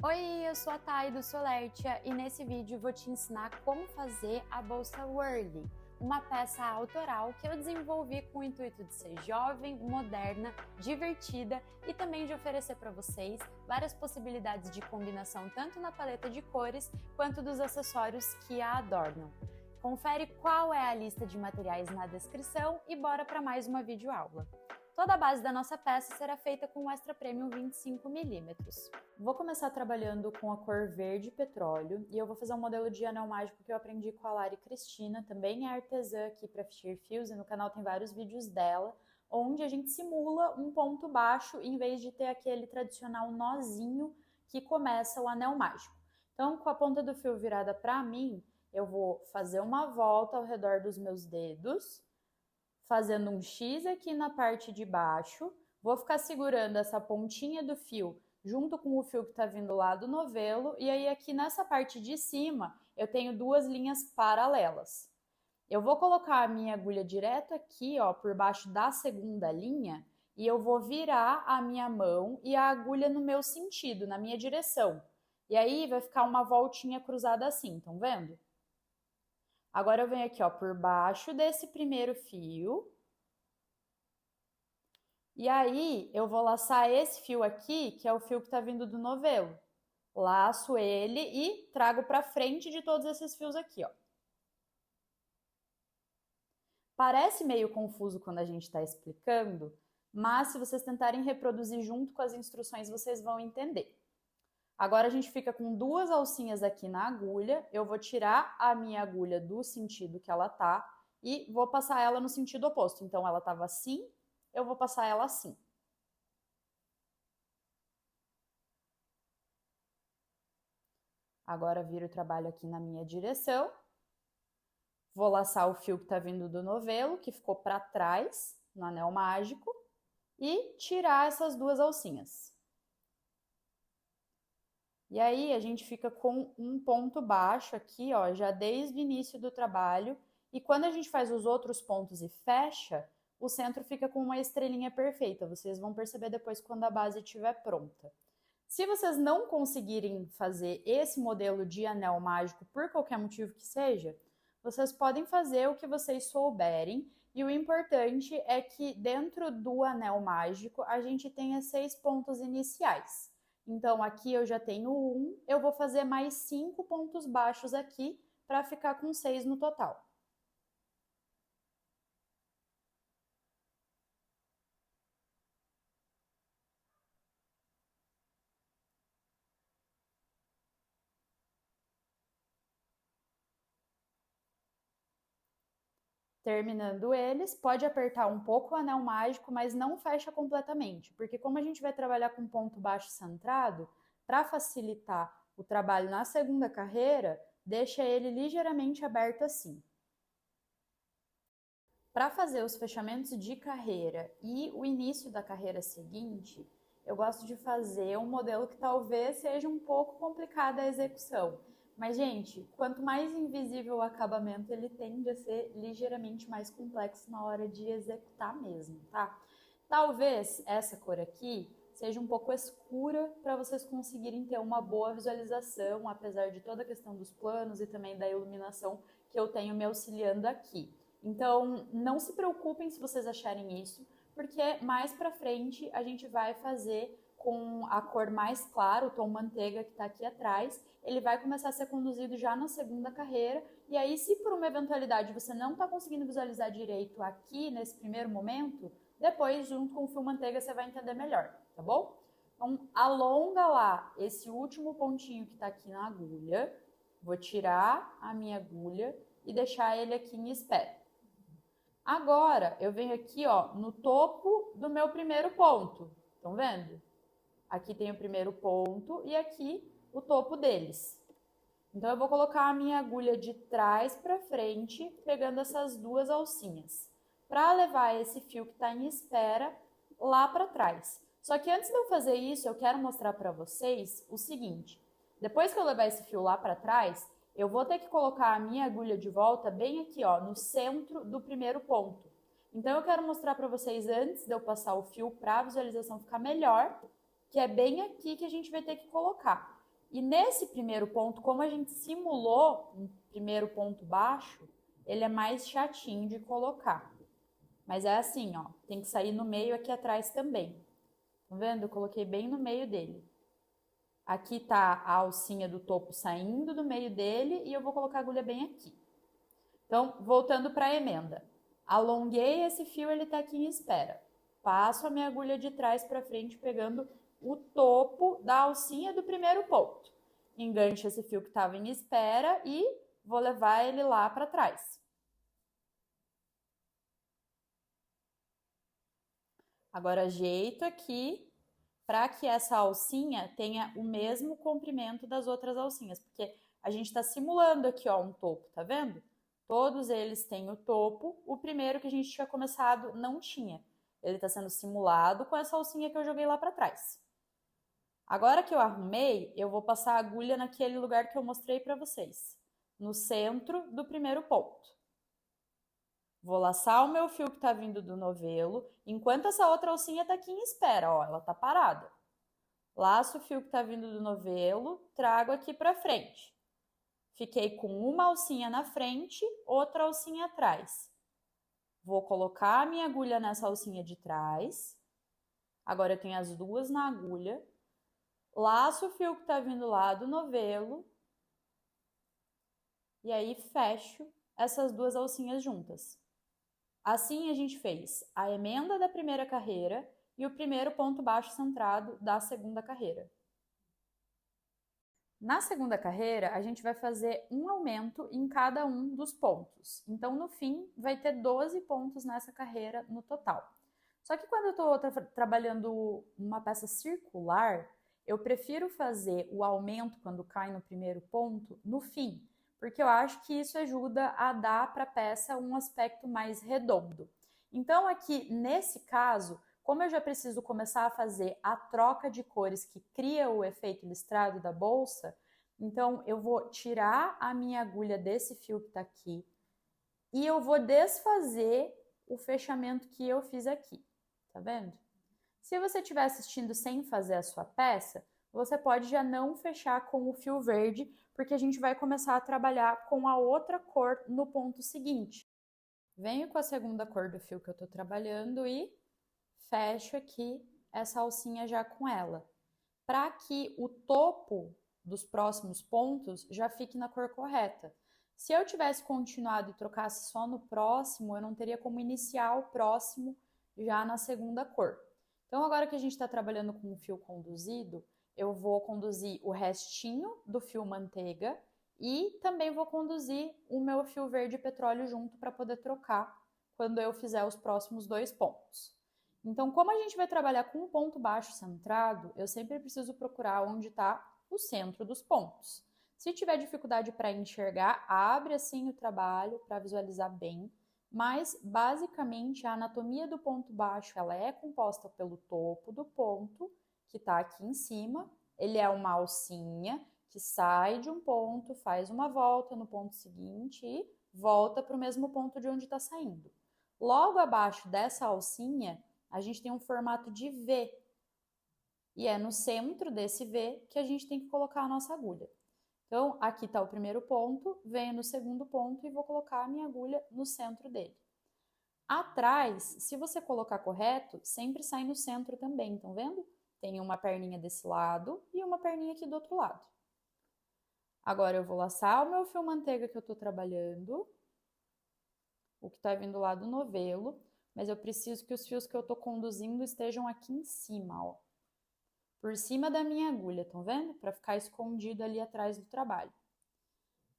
Oi, eu sou a Thay do Solertia e nesse vídeo vou te ensinar como fazer a bolsa Whirly, uma peça autoral que eu desenvolvi com o intuito de ser jovem, moderna, divertida e também de oferecer para vocês várias possibilidades de combinação tanto na paleta de cores quanto dos acessórios que a adornam. Confere qual é a lista de materiais na descrição e bora para mais uma videoaula. Toda a base da nossa peça será feita com o Extra Premium 25mm. Vou começar trabalhando com a cor verde petróleo e eu vou fazer um modelo de anel mágico que eu aprendi com a Lari Cristina, também é artesã aqui para Fisher Fields e no canal tem vários vídeos dela, onde a gente simula um ponto baixo em vez de ter aquele tradicional nozinho que começa o anel mágico. Então, com a ponta do fio virada para mim, eu vou fazer uma volta ao redor dos meus dedos, fazendo um X aqui na parte de baixo, vou ficar segurando essa pontinha do fio junto com o fio que está vindo lá do novelo, e aí aqui nessa parte de cima eu tenho duas linhas paralelas. Eu vou colocar a minha agulha direto aqui, ó, por baixo da segunda linha, e eu vou virar a minha mão e a agulha no meu sentido, na minha direção. E aí vai ficar uma voltinha cruzada assim, estão vendo? Agora eu venho aqui, ó, por baixo desse primeiro fio. E aí eu vou laçar esse fio aqui, que é o fio que está vindo do novelo. Laço ele e trago para frente de todos esses fios aqui, ó. Parece meio confuso quando a gente está explicando, mas se vocês tentarem reproduzir junto com as instruções, vocês vão entender. Agora a gente fica com duas alcinhas aqui na agulha, eu vou tirar a minha agulha do sentido que ela tá e vou passar ela no sentido oposto. Então ela estava assim, eu vou passar ela assim. Agora viro o trabalho aqui na minha direção. Vou laçar o fio que está vindo do novelo, que ficou para trás, no anel mágico, e tirar essas duas alcinhas. E aí a gente fica com um ponto baixo aqui, ó, já desde o início do trabalho. E quando a gente faz os outros pontos e fecha, o centro fica com uma estrelinha perfeita. Vocês vão perceber depois quando a base estiver pronta. Se vocês não conseguirem fazer esse modelo de anel mágico por qualquer motivo que seja, vocês podem fazer o que vocês souberem. E o importante é que dentro do anel mágico a gente tenha 6 pontos iniciais. Então, aqui eu já tenho 1, eu vou fazer mais 5 pontos baixos aqui para ficar com 6 no total. Terminando eles, pode apertar um pouco o anel mágico, mas não fecha completamente, porque como a gente vai trabalhar com ponto baixo centrado, para facilitar o trabalho na segunda carreira, deixa ele ligeiramente aberto assim. Para fazer os fechamentos de carreira e o início da carreira seguinte, eu gosto de fazer um modelo que talvez seja um pouco complicado a execução. Mas, gente, quanto mais invisível o acabamento, ele tende a ser ligeiramente mais complexo na hora de executar mesmo, tá? Talvez essa cor aqui seja um pouco escura para vocês conseguirem ter uma boa visualização, apesar de toda a questão dos planos e também da iluminação que eu tenho me auxiliando aqui. Então, não se preocupem se vocês acharem isso, porque mais pra frente a gente vai fazer com a cor mais clara, o tom manteiga que está aqui atrás, ele vai começar a ser conduzido já na segunda carreira, e aí se por uma eventualidade você não está conseguindo visualizar direito aqui nesse primeiro momento, depois junto com o fio manteiga você vai entender melhor, tá bom? Então alonga lá esse último pontinho que está aqui na agulha, vou tirar a minha agulha e deixar ele aqui em espera. Agora eu venho aqui, ó, no topo do meu primeiro ponto, estão vendo? Aqui tem o primeiro ponto e aqui o topo deles. Então eu vou colocar a minha agulha de trás para frente, pegando essas duas alcinhas, para levar esse fio que está em espera lá para trás. Só que antes de eu fazer isso, eu quero mostrar para vocês o seguinte: depois que eu levar esse fio lá para trás, eu vou ter que colocar a minha agulha de volta bem aqui, ó, no centro do primeiro ponto. Então eu quero mostrar para vocês antes de eu passar o fio para a visualização ficar melhor, que é bem aqui que a gente vai ter que colocar. E nesse primeiro ponto, como a gente simulou um primeiro ponto baixo, ele é mais chatinho de colocar. Mas é assim, ó, tem que sair no meio aqui atrás também. Tá vendo? Eu coloquei bem no meio dele. Aqui tá a alcinha do topo saindo do meio dele e eu vou colocar a agulha bem aqui. Então, voltando para a emenda. Alonguei esse fio, ele tá aqui em espera. Passo a minha agulha de trás para frente, pegando o topo da alcinha do primeiro ponto. Engancho esse fio que estava em espera e vou levar ele lá para trás. Agora ajeito aqui para que essa alcinha tenha o mesmo comprimento das outras alcinhas, porque a gente está simulando aqui, ó, um topo, tá vendo? Todos eles têm o topo, o primeiro que a gente tinha começado não tinha. Ele está sendo simulado com essa alcinha que eu joguei lá para trás. Agora que eu arrumei, eu vou passar a agulha naquele lugar que eu mostrei para vocês, no centro do primeiro ponto. Vou laçar o meu fio que está vindo do novelo, enquanto essa outra alcinha está aqui em espera, ó, ela está parada. Laço o fio que está vindo do novelo, trago aqui para frente. Fiquei com uma alcinha na frente, outra alcinha atrás. Vou colocar a minha agulha nessa alcinha de trás. Agora eu tenho as duas na agulha. Laço o fio que está vindo lá do novelo. E aí fecho essas duas alcinhas juntas. Assim a gente fez a emenda da primeira carreira e o primeiro ponto baixo centrado da segunda carreira. Na segunda carreira, a gente vai fazer um aumento em cada um dos pontos. Então, no fim, vai ter 12 pontos nessa carreira no total. Só que quando eu estou trabalhando uma peça circular, eu prefiro fazer o aumento quando cai no primeiro ponto no fim, porque eu acho que isso ajuda a dar para a peça um aspecto mais redondo. Então, aqui nesse caso, como eu já preciso começar a fazer a troca de cores que cria o efeito listrado da bolsa, então eu vou tirar a minha agulha desse fio que está aqui e eu vou desfazer o fechamento que eu fiz aqui, tá vendo? Se você estiver assistindo sem fazer a sua peça, você pode já não fechar com o fio verde, porque a gente vai começar a trabalhar com a outra cor no ponto seguinte. Venho com a segunda cor do fio que eu estou trabalhando e fecho aqui essa alcinha já com ela, para que o topo dos próximos pontos já fique na cor correta. Se eu tivesse continuado e trocasse só no próximo, eu não teria como iniciar o próximo já na segunda cor. Então, agora que a gente está trabalhando com o fio conduzido, eu vou conduzir o restinho do fio manteiga e também vou conduzir o meu fio verde petróleo junto para poder trocar quando eu fizer os próximos dois pontos. Então, como a gente vai trabalhar com um ponto baixo centrado, eu sempre preciso procurar onde está o centro dos pontos. Se tiver dificuldade para enxergar, abre assim o trabalho para visualizar bem. Mas, basicamente, a anatomia do ponto baixo ela é composta pelo topo do ponto, que está aqui em cima. Ele é uma alcinha que sai de um ponto, faz uma volta no ponto seguinte e volta para o mesmo ponto de onde está saindo. Logo abaixo dessa alcinha, a gente tem um formato de V. E é no centro desse V que a gente tem que colocar a nossa agulha. Então, aqui está o primeiro ponto, venho no segundo ponto e vou colocar a minha agulha no centro dele. Atrás, se você colocar correto, sempre sai no centro também, estão vendo? Tem uma perninha desse lado e uma perninha aqui do outro lado. Agora eu vou laçar o meu fio manteiga que eu estou trabalhando, o que está vindo lá do novelo, mas eu preciso que os fios que eu estou conduzindo estejam aqui em cima, ó. Por cima da minha agulha, estão vendo? Para ficar escondido ali atrás do trabalho.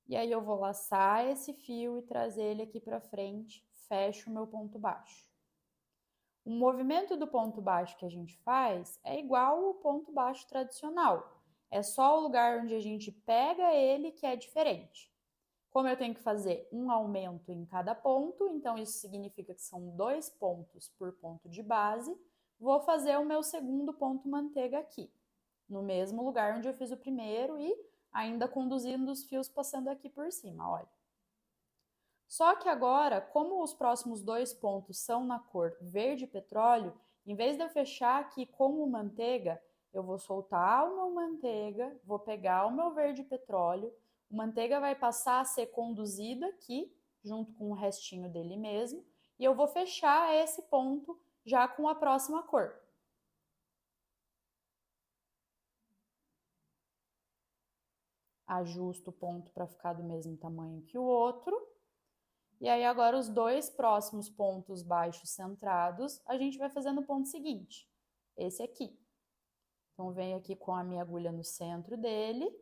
E aí eu vou laçar esse fio e trazer ele aqui para frente, fecho o meu ponto baixo. O movimento do ponto baixo que a gente faz é igual ao ponto baixo tradicional. É só o lugar onde a gente pega ele que é diferente. Como eu tenho que fazer um aumento em cada ponto, então isso significa que são 2 pontos por ponto de base, vou fazer o meu segundo ponto manteiga aqui, no mesmo lugar onde eu fiz o primeiro e ainda conduzindo os fios passando aqui por cima, olha. Só que agora, como os próximos 2 pontos são na cor verde petróleo, em vez de eu fechar aqui com o manteiga, eu vou soltar o meu manteiga, vou pegar o meu verde petróleo, o manteiga vai passar a ser conduzido aqui, junto com o restinho dele mesmo, e eu vou fechar esse ponto já com a próxima cor. Ajusto o ponto para ficar do mesmo tamanho que o outro. E aí agora os dois próximos pontos baixos centrados, a gente vai fazendo o ponto seguinte, esse aqui. Então, venho aqui com a minha agulha no centro dele.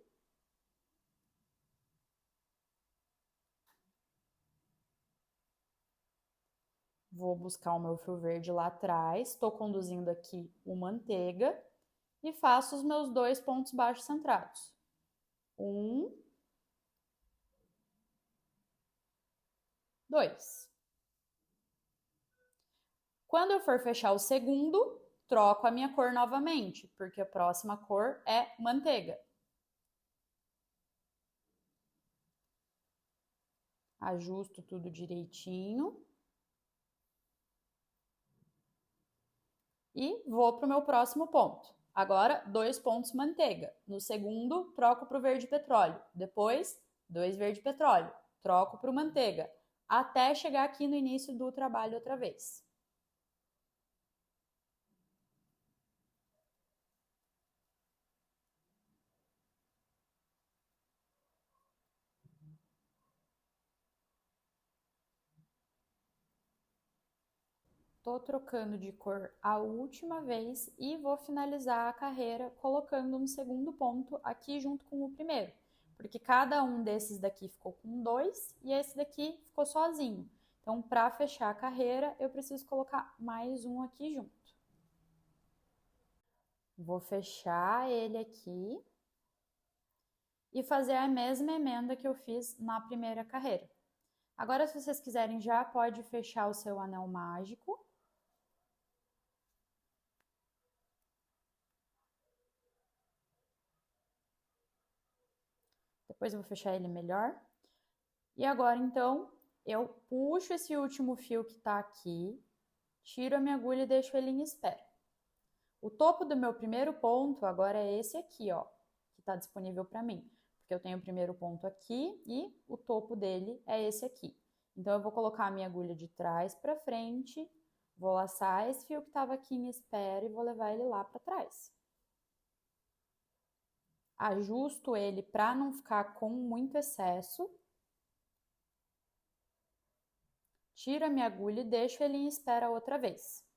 Vou buscar o meu fio verde lá atrás, estou conduzindo aqui o manteiga e faço os meus dois pontos baixos centrados. 1, 2. Quando eu for fechar o segundo, troco a minha cor novamente, porque a próxima cor é manteiga. Ajusto tudo direitinho. E vou para o meu próximo ponto. Agora, 2 pontos manteiga. No segundo, troco para o verde petróleo. Depois, 2 verde petróleo. Troco para o manteiga. Até chegar aqui no início do trabalho outra vez. Tô trocando de cor a última vez e vou finalizar a carreira colocando um segundo ponto aqui junto com o primeiro, porque cada um desses daqui ficou com 2 e esse daqui ficou sozinho. Então, para fechar a carreira, eu preciso colocar mais um aqui junto. Vou fechar ele aqui e fazer a mesma emenda que eu fiz na primeira carreira. Agora, se vocês quiserem, já pode fechar o seu anel mágico. Depois eu vou fechar ele melhor. E agora, então, eu puxo esse último fio que tá aqui, tiro a minha agulha e deixo ele em espera. O topo do meu primeiro ponto agora é esse aqui, ó, que tá disponível para mim. Porque eu tenho o primeiro ponto aqui e o topo dele é esse aqui. Então, eu vou colocar a minha agulha de trás para frente, vou laçar esse fio que estava aqui em espera e vou levar ele lá para trás. Ajusto ele para não ficar com muito excesso. Tiro a minha agulha e deixo ele em espera outra vez.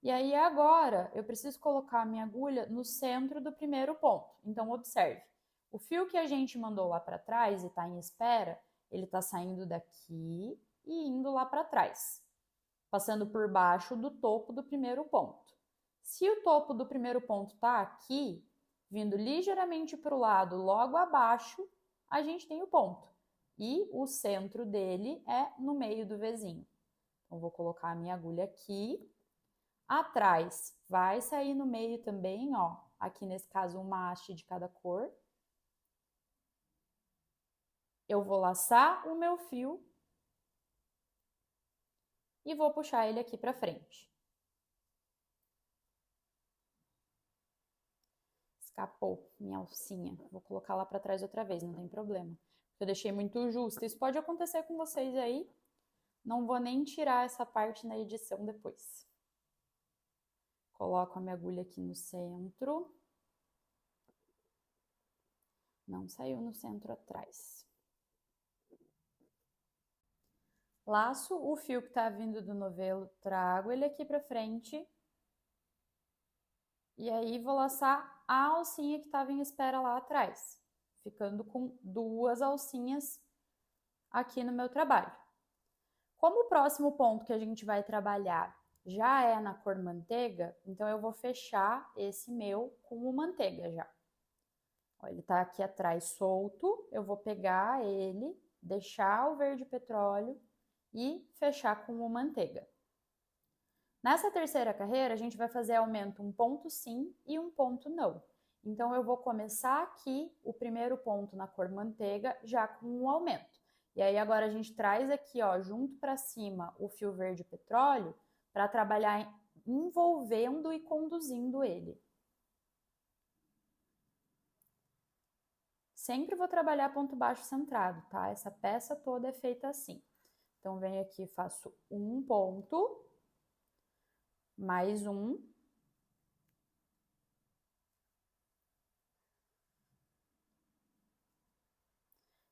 E aí agora eu preciso colocar a minha agulha no centro do primeiro ponto. Então observe, o fio que a gente mandou lá para trás e está em espera, ele está saindo daqui e indo lá para trás, passando por baixo do topo do primeiro ponto. Se o topo do primeiro ponto está aqui, vindo ligeiramente para o lado logo abaixo, a gente tem o ponto. E o centro dele é no meio do Vzinho. Então, vou colocar a minha agulha aqui. Atrás vai sair no meio também, ó. Aqui nesse caso, uma haste de cada cor. Eu vou laçar o meu fio e vou puxar ele aqui para frente. Escapou minha alcinha. Vou colocar lá para trás outra vez, não tem problema. Eu deixei muito justo. Isso pode acontecer com vocês aí. Não vou nem tirar essa parte na edição depois. Coloco a minha agulha aqui no centro. Não saiu no centro atrás. Laço o fio que tá vindo do novelo, trago ele aqui pra frente. E aí vou laçar a alcinha que estava em espera lá atrás, ficando com 2 alcinhas aqui no meu trabalho. Como o próximo ponto que a gente vai trabalhar já é na cor manteiga, então eu vou fechar esse meu com o manteiga já. Ó, ele tá aqui atrás solto, eu vou pegar ele, deixar o verde petróleo e fechar com o manteiga. Nessa terceira carreira, a gente vai fazer aumento um ponto sim e um ponto não. Então, eu vou começar aqui o primeiro ponto na cor manteiga já com um aumento. E aí, agora a gente traz aqui, ó, junto para cima o fio verde petróleo para trabalhar envolvendo e conduzindo ele. Sempre vou trabalhar ponto baixo centrado, tá? Essa peça toda é feita assim. Então, venho aqui, faço um ponto, mais um.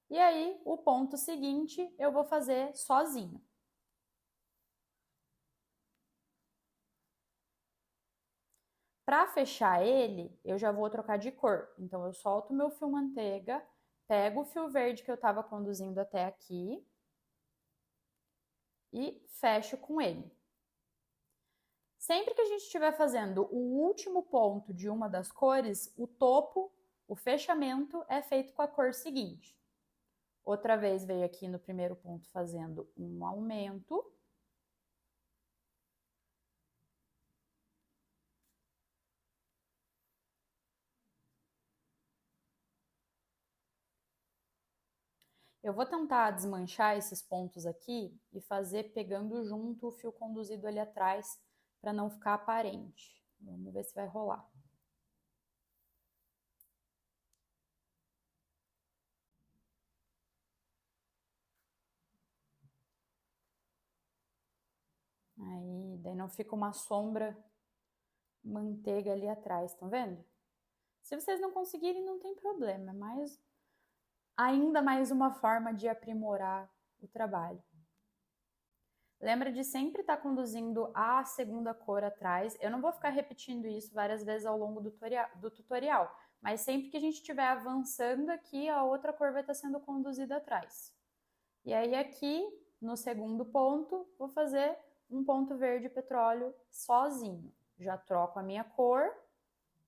E aí, o ponto seguinte eu vou fazer sozinho. Para fechar ele, eu já vou trocar de cor. Então, eu solto o meu fio manteiga, pego o fio verde que eu estava conduzindo até aqui e fecho com ele. Sempre que a gente estiver fazendo o último ponto de uma das cores, o topo, o fechamento, é feito com a cor seguinte. Outra vez veio aqui no primeiro ponto fazendo um aumento. Eu vou tentar desmanchar esses pontos aqui e fazer pegando junto o fio conduzido ali atrás para não ficar aparente. Vamos ver se vai rolar. Aí, daí não fica uma sombra manteiga ali atrás, estão vendo? Se vocês não conseguirem, não tem problema, mas ainda mais uma forma de aprimorar o trabalho. Lembra de sempre estar conduzindo a segunda cor atrás. Eu não vou ficar repetindo isso várias vezes ao longo do tutorial, mas sempre que a gente estiver avançando aqui, a outra cor vai estar sendo conduzida atrás. E aí aqui, no segundo ponto, vou fazer um ponto verde petróleo sozinho. Já troco a minha cor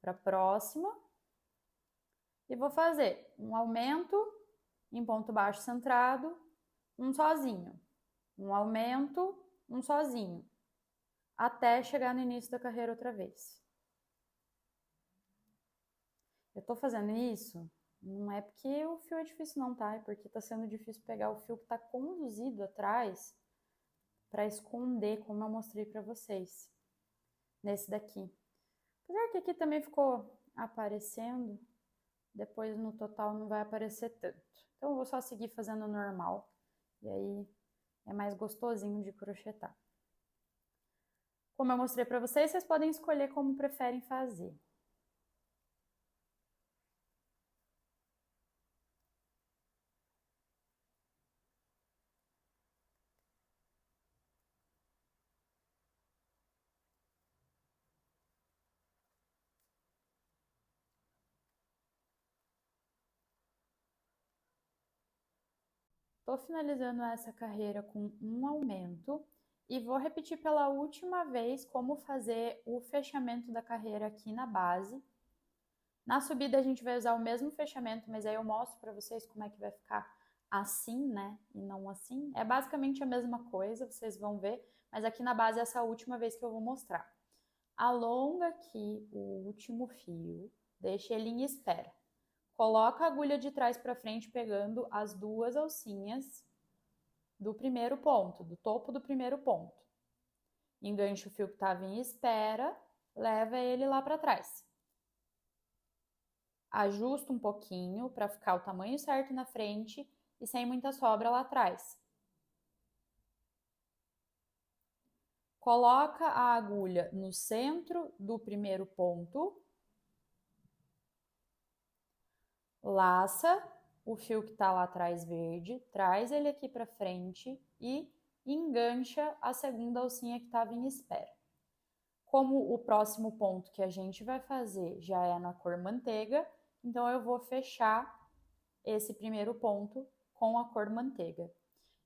para a próxima e vou fazer um aumento em ponto baixo centrado, um sozinho, um aumento, um sozinho, até chegar no início da carreira outra vez. Eu tô fazendo isso, não é porque o fio é difícil não, tá? É porque tá sendo difícil pegar o fio que tá conduzido atrás para esconder, como eu mostrei para vocês, nesse daqui. Apesar que aqui também ficou aparecendo, depois no total não vai aparecer tanto. Então eu vou só seguir fazendo normal, e aí é mais gostosinho de crochetar. Como eu mostrei para vocês, vocês podem escolher como preferem fazer. Estou finalizando essa carreira com um aumento e vou repetir pela última vez como fazer o fechamento da carreira aqui na base. Na subida a gente vai usar o mesmo fechamento, mas aí eu mostro para vocês como é que vai ficar assim, né? E não assim. É basicamente a mesma coisa, vocês vão ver, mas aqui na base é essa última vez que eu vou mostrar. Alonga aqui o último fio, deixa ele em espera. Coloca a agulha de trás para frente pegando as duas alcinhas do primeiro ponto, do topo do primeiro ponto. Engancha o fio que estava em espera, leva ele lá para trás. Ajusta um pouquinho para ficar o tamanho certo na frente e sem muita sobra lá atrás. Coloca a agulha no centro do primeiro ponto, laça o fio que está lá atrás verde, traz ele aqui para frente e engancha a segunda alcinha que estava em espera. Como o próximo ponto que a gente vai fazer já é na cor manteiga, então eu vou fechar esse primeiro ponto com a cor manteiga.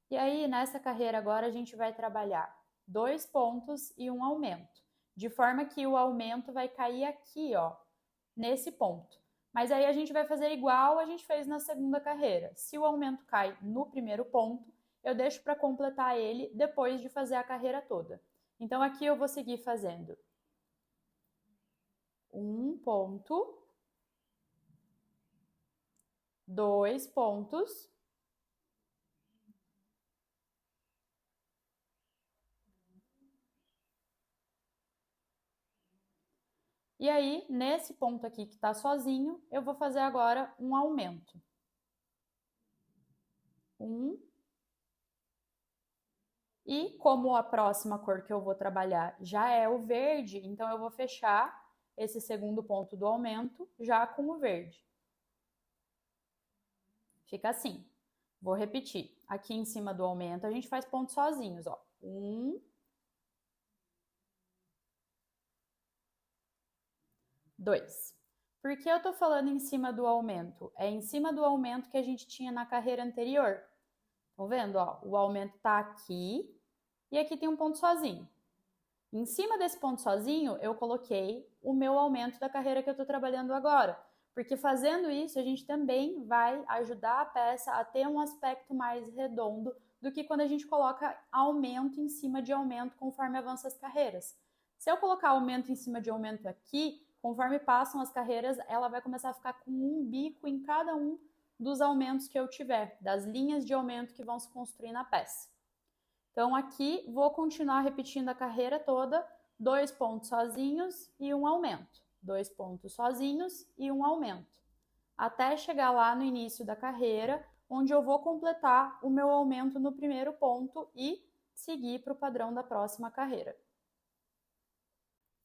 E aí, nessa carreira agora, a gente vai trabalhar 2 pontos e um aumento, de forma que o aumento vai cair aqui, ó, nesse ponto. Mas aí a gente vai fazer igual a gente fez na segunda carreira. Se o aumento cai no primeiro ponto, eu deixo para completar ele depois de fazer a carreira toda. Então aqui eu vou seguir fazendo um ponto, 2 pontos, E aí, nesse ponto aqui que está sozinho, eu vou fazer agora um aumento. 1. E como a próxima cor que eu vou trabalhar já é o verde, então eu vou fechar esse segundo ponto do aumento já com o verde. Fica assim. Vou repetir. Aqui em cima do aumento a gente faz pontos sozinhos, ó. 1, 2. Por que eu tô falando em cima do aumento? É em cima do aumento que a gente tinha na carreira anterior. Estão vendo, ó? O aumento tá aqui e aqui tem um ponto sozinho. Em cima desse ponto sozinho, eu coloquei o meu aumento da carreira que eu estou trabalhando agora. Porque fazendo isso, a gente também vai ajudar a peça a ter um aspecto mais redondo do que quando a gente coloca aumento em cima de aumento conforme avança as carreiras. Se eu colocar aumento em cima de aumento aqui, conforme passam as carreiras, ela vai começar a ficar com um bico em cada um dos aumentos que eu tiver, das linhas de aumento que vão se construir na peça. Então, aqui vou continuar repetindo a carreira toda, 2 pontos sozinhos e um aumento. 2 pontos sozinhos e um aumento. Até chegar lá no início da carreira, onde eu vou completar o meu aumento no primeiro ponto e seguir para o padrão da próxima carreira.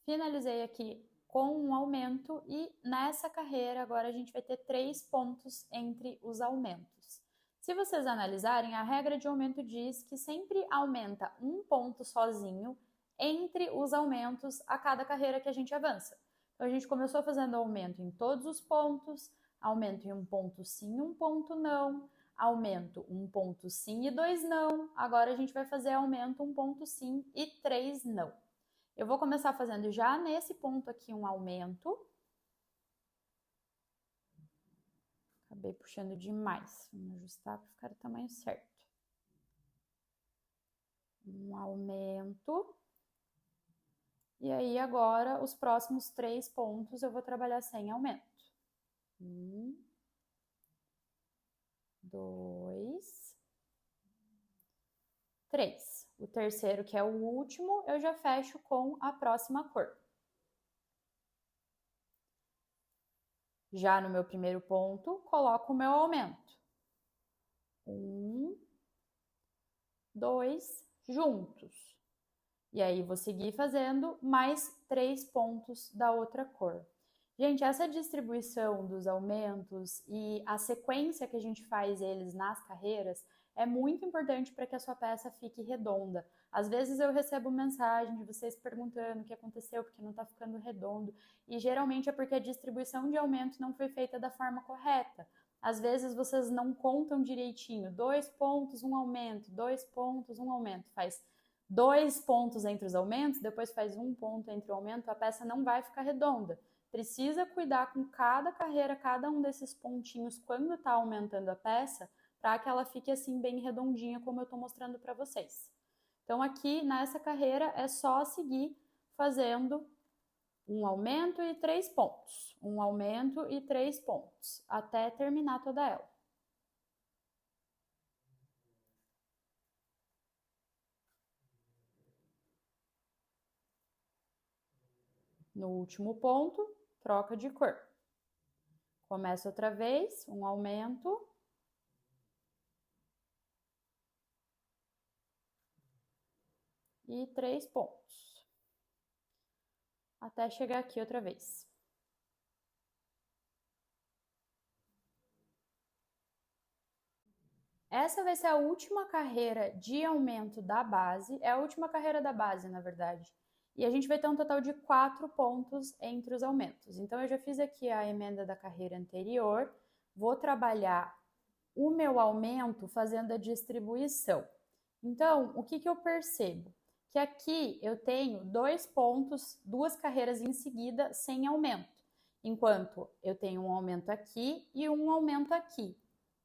Finalizei aqui com um aumento e nessa carreira agora a gente vai ter 3 pontos entre os aumentos. Se vocês analisarem, a regra de aumento diz que sempre aumenta um ponto sozinho entre os aumentos a cada carreira que a gente avança. Então, a gente começou fazendo aumento em todos os pontos, aumento em um ponto sim, um ponto não, aumento um ponto sim e 2 não. Agora a gente vai fazer aumento um ponto sim e 3 não. Eu vou começar fazendo já nesse ponto aqui um aumento. Acabei puxando demais. Vamos ajustar para ficar o tamanho certo. Um aumento. E aí, agora, os próximos 3 pontos eu vou trabalhar sem aumento. 1, 2, 3. O terceiro, que é o último, eu já fecho com a próxima cor. Já no meu primeiro ponto, coloco o meu aumento. 1, 2, juntos. E aí, vou seguir fazendo mais 3 pontos da outra cor. Gente, essa distribuição dos aumentos e a sequência que a gente faz eles nas carreiras é muito importante para que a sua peça fique redonda. Às vezes eu recebo mensagem de vocês perguntando o que aconteceu, porque não está ficando redondo, e geralmente é porque a distribuição de aumento não foi feita da forma correta. Às vezes vocês não contam direitinho, 2 pontos, um aumento, 2 pontos, um aumento, faz 2 pontos entre os aumentos, depois faz 1 ponto entre o aumento, a peça não vai ficar redonda. Precisa cuidar com cada carreira, cada um desses pontinhos quando está aumentando a peça, para que ela fique assim bem redondinha, como eu estou mostrando para vocês. Então aqui nessa carreira é só seguir fazendo um aumento e 3 pontos, um aumento e 3 pontos, até terminar toda ela. No último ponto, troca de cor. Começa outra vez, um aumento. E 3 pontos. Até chegar aqui outra vez. Essa vai ser a última carreira de aumento da base, é a última carreira da base, na verdade. E a gente vai ter um total de 4 pontos entre os aumentos. Então, eu já fiz aqui a emenda da carreira anterior, vou trabalhar o meu aumento fazendo a distribuição. Então, o que eu percebo? Que aqui eu tenho 2 pontos, 2 carreiras em seguida sem aumento, enquanto eu tenho um aumento aqui e um aumento aqui.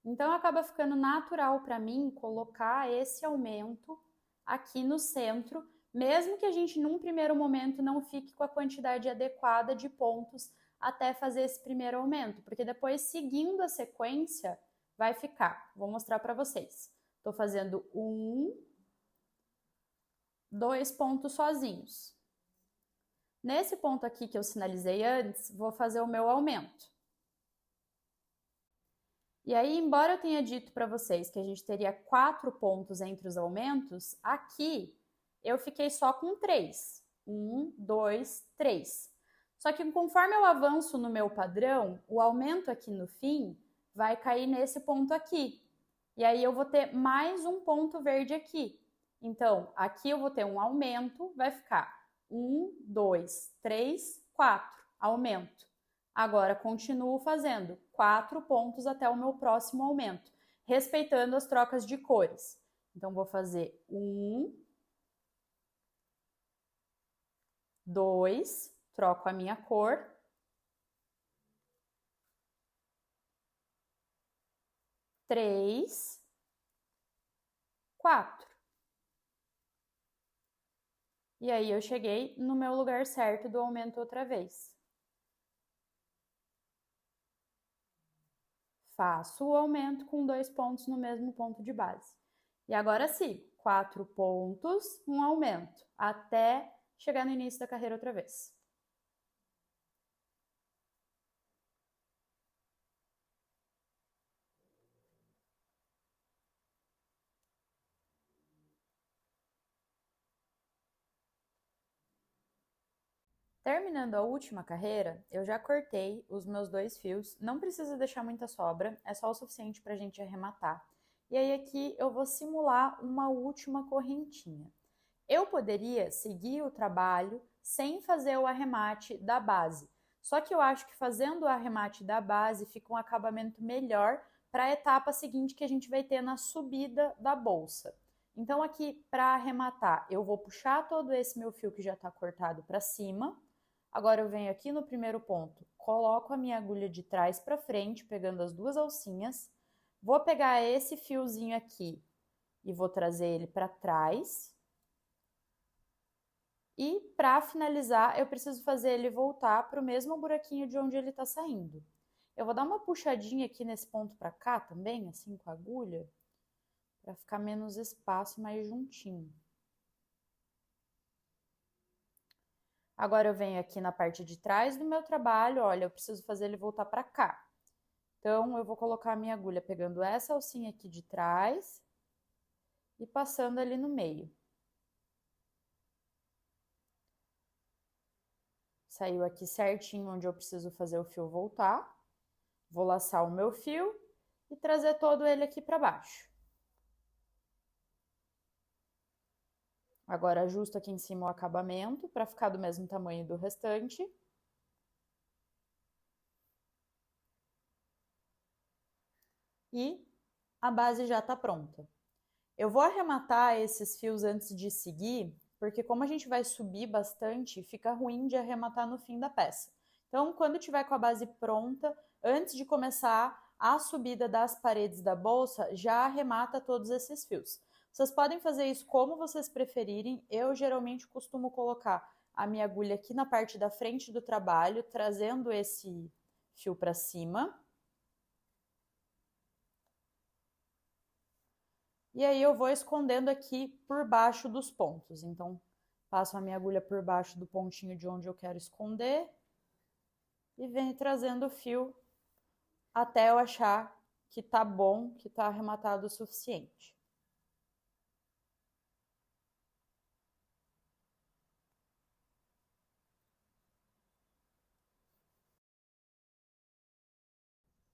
Então, acaba ficando natural para mim colocar esse aumento aqui no centro, mesmo que a gente, num primeiro momento, não fique com a quantidade adequada de pontos até fazer esse primeiro aumento, porque depois, seguindo a sequência, vai ficar. Vou mostrar para vocês. Estou fazendo 1, 2 pontos sozinhos. Nesse ponto aqui que eu sinalizei antes, vou fazer o meu aumento. E aí, embora eu tenha dito para vocês que a gente teria 4 pontos entre os aumentos, aqui eu fiquei só com 3. 1, 2, 3. Só que conforme eu avanço no meu padrão, o aumento aqui no fim vai cair nesse ponto aqui. E aí eu vou ter mais um ponto verde aqui. Então, aqui eu vou ter um aumento, vai ficar 1, 2, 3, 4. Aumento. Agora, continuo fazendo 4 pontos até o meu próximo aumento, respeitando as trocas de cores. Então, vou fazer 1, 2, troco a minha cor. 3, 4. E aí eu cheguei no meu lugar certo do aumento outra vez. Faço o aumento com 2 pontos no mesmo ponto de base. E agora sigo 4 pontos, um aumento, até chegar no início da carreira outra vez. Terminando a última carreira, eu já cortei os meus 2 fios, não precisa deixar muita sobra, é só o suficiente para a gente arrematar. E aí aqui eu vou simular uma última correntinha. Eu poderia seguir o trabalho sem fazer o arremate da base, só que eu acho que fazendo o arremate da base fica um acabamento melhor para a etapa seguinte que a gente vai ter na subida da bolsa. Então aqui, para arrematar, eu vou puxar todo esse meu fio que já está cortado para cima. Agora eu venho aqui no primeiro ponto, coloco a minha agulha de trás para frente, pegando as 2 alcinhas. Vou pegar esse fiozinho aqui e vou trazer ele para trás. E para finalizar, eu preciso fazer ele voltar para o mesmo buraquinho de onde ele está saindo. Eu vou dar uma puxadinha aqui nesse ponto para cá também, assim com a agulha, para ficar menos espaço e mais juntinho. Agora eu venho aqui na parte de trás do meu trabalho, olha, eu preciso fazer ele voltar para cá. Então, eu vou colocar a minha agulha pegando essa alcinha aqui de trás e passando ali no meio. Saiu aqui certinho onde eu preciso fazer o fio voltar. Vou laçar o meu fio e trazer todo ele aqui para baixo. Agora, ajusto aqui em cima o acabamento para ficar do mesmo tamanho do restante. E a base já está pronta. Eu vou arrematar esses fios antes de seguir, porque como a gente vai subir bastante, fica ruim de arrematar no fim da peça. Então, quando tiver com a base pronta, antes de começar a subida das paredes da bolsa, já arremata todos esses fios. Vocês podem fazer isso como vocês preferirem. Eu geralmente costumo colocar a minha agulha aqui na parte da frente do trabalho, trazendo esse fio para cima. E aí eu vou escondendo aqui por baixo dos pontos. Então, passo a minha agulha por baixo do pontinho de onde eu quero esconder e venho trazendo o fio até eu achar que tá bom, que tá arrematado o suficiente.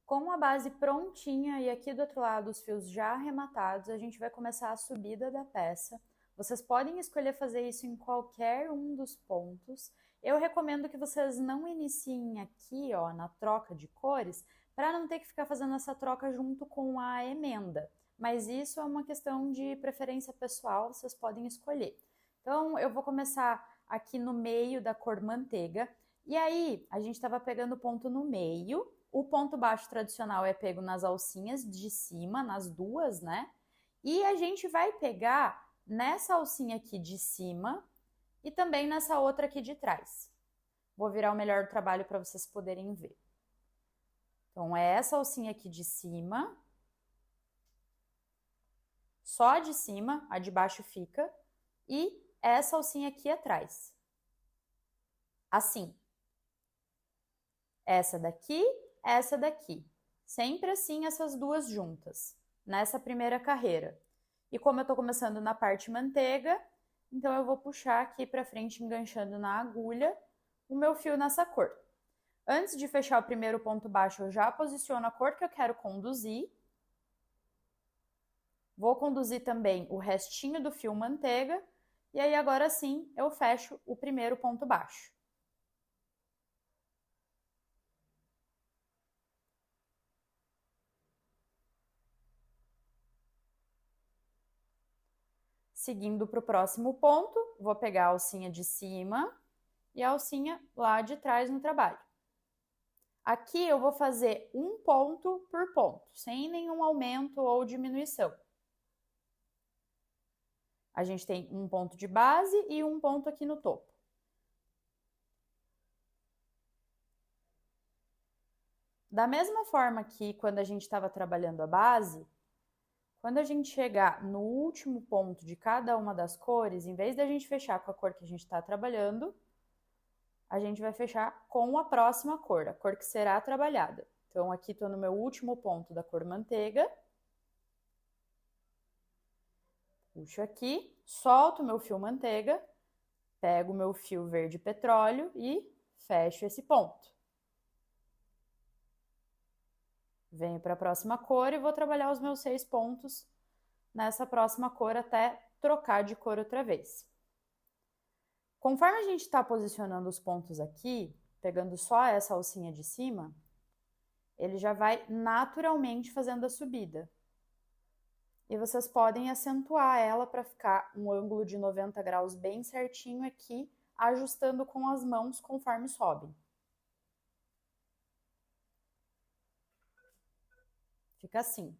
Com a base prontinha e aqui do outro lado os fios já arrematados, a gente vai começar a subida da peça. Vocês podem escolher fazer isso em qualquer um dos pontos. Eu recomendo que vocês não iniciem aqui, ó, na troca de cores, para não ter que ficar fazendo essa troca junto com a emenda. Mas isso é uma questão de preferência pessoal, vocês podem escolher. Então, eu vou começar aqui no meio da cor manteiga. E aí, a gente estava pegando o ponto no meio. O ponto baixo tradicional é pego nas alcinhas de cima, nas duas, né? E a gente vai pegar nessa alcinha aqui de cima e também nessa outra aqui de trás. Vou virar o melhor trabalho para vocês poderem ver. Então, é essa alcinha aqui de cima, só a de cima, a de baixo fica, e essa alcinha aqui atrás. assim. Essa daqui. Sempre assim, essas duas juntas, nessa primeira carreira. E como eu tô começando na parte manteiga, então eu vou puxar aqui pra frente, enganchando na agulha, o meu fio nessa cor. Antes de fechar o primeiro ponto baixo, eu já posiciono a cor que eu quero conduzir. Vou conduzir também o restinho do fio manteiga, e aí agora sim eu fecho o primeiro ponto baixo. Seguindo para o próximo ponto, vou pegar a alcinha de cima e a alcinha lá de trás no trabalho. Aqui eu vou fazer um ponto por ponto, sem nenhum aumento ou diminuição. A gente tem um ponto de base e um ponto aqui no topo. Da mesma forma que quando a gente estava trabalhando a base, quando a gente chegar no último ponto de cada uma das cores, em vez da gente fechar com a cor que a gente está trabalhando, a gente vai fechar com a próxima cor, a cor que será trabalhada. Então, aqui estou no meu último ponto da cor manteiga. Puxo aqui, solto o meu fio manteiga, pego o meu fio verde petróleo e fecho esse ponto. Venho para a próxima cor e vou trabalhar os meus 6 pontos nessa próxima cor até trocar de cor outra vez. Conforme a gente está posicionando os pontos aqui, pegando só essa alcinha de cima, ele já vai naturalmente fazendo a subida. E vocês podem acentuar ela para ficar um ângulo de 90 graus bem certinho aqui, ajustando com as mãos conforme sobem. Fica assim.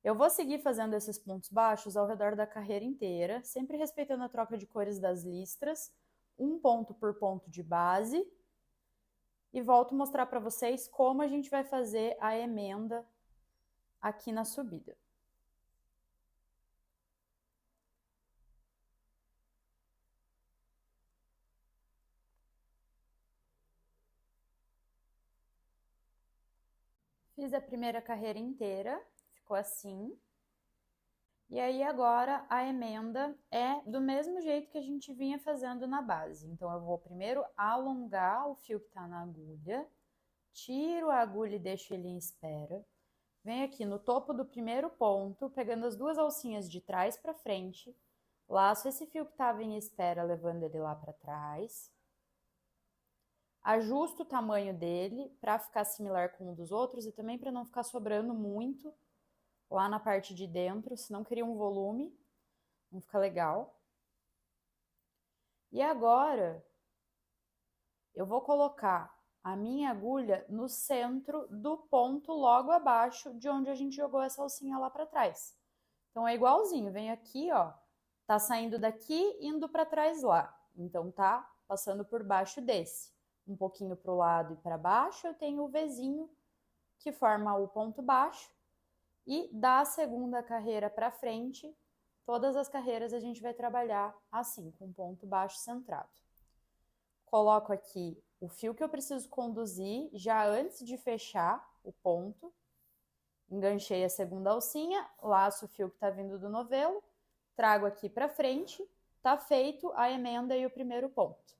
Eu vou seguir fazendo esses pontos baixos ao redor da carreira inteira, sempre respeitando a troca de cores das listras, um ponto por ponto de base, e volto a mostrar para vocês como a gente vai fazer a emenda aqui na subida. Fiz a primeira carreira inteira, ficou assim. E aí agora a emenda é do mesmo jeito que a gente vinha fazendo na base. Então eu vou primeiro alongar o fio que está na agulha, tiro a agulha e deixo ele em espera. Venho aqui no topo do primeiro ponto, pegando as duas alcinhas de trás para frente, laço esse fio que estava em espera, levando ele lá para trás. Ajusto o tamanho dele para ficar similar com o dos outros e também para não ficar sobrando muito lá na parte de dentro, senão cria um volume, não fica legal. E agora eu vou colocar a minha agulha no centro do ponto logo abaixo de onde a gente jogou essa alcinha lá para trás. Então é igualzinho, vem aqui, ó, tá saindo daqui, indo para trás lá. Então tá passando por baixo desse. Um pouquinho para o lado e para baixo, eu tenho o Vzinho que forma o ponto baixo. E da segunda carreira para frente, todas as carreiras a gente vai trabalhar assim, com ponto baixo centrado. Coloco aqui o fio que eu preciso conduzir já antes de fechar o ponto. Enganchei a segunda alcinha, laço o fio que está vindo do novelo, trago aqui para frente, tá feito a emenda e o primeiro ponto.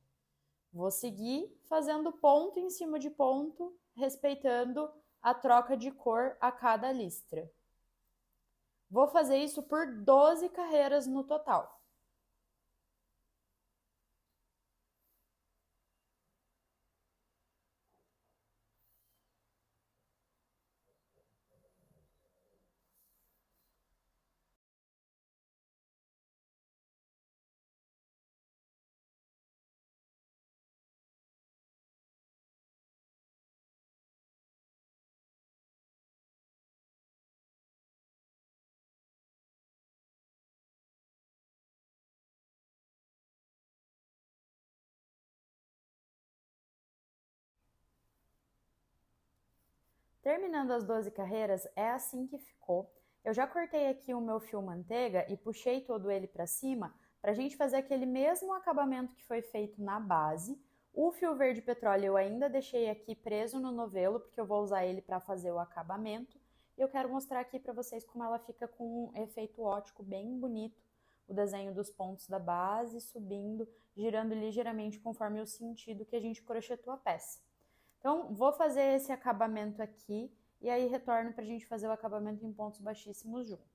Vou seguir fazendo ponto em cima de ponto, respeitando a troca de cor a cada listra. Vou fazer isso por 12 carreiras no total. Terminando as 12 carreiras, é assim que ficou. Eu já cortei aqui o meu fio manteiga e puxei todo ele para cima para a gente fazer aquele mesmo acabamento que foi feito na base. O fio verde petróleo eu ainda deixei aqui preso no novelo, porque eu vou usar ele para fazer o acabamento. E eu quero mostrar aqui para vocês como ela fica com um efeito ótico bem bonito. O desenho dos pontos da base subindo, girando ligeiramente conforme o sentido que a gente crochetou a peça. Então, vou fazer esse acabamento aqui e aí retorno para a gente fazer o acabamento em pontos baixíssimos junto.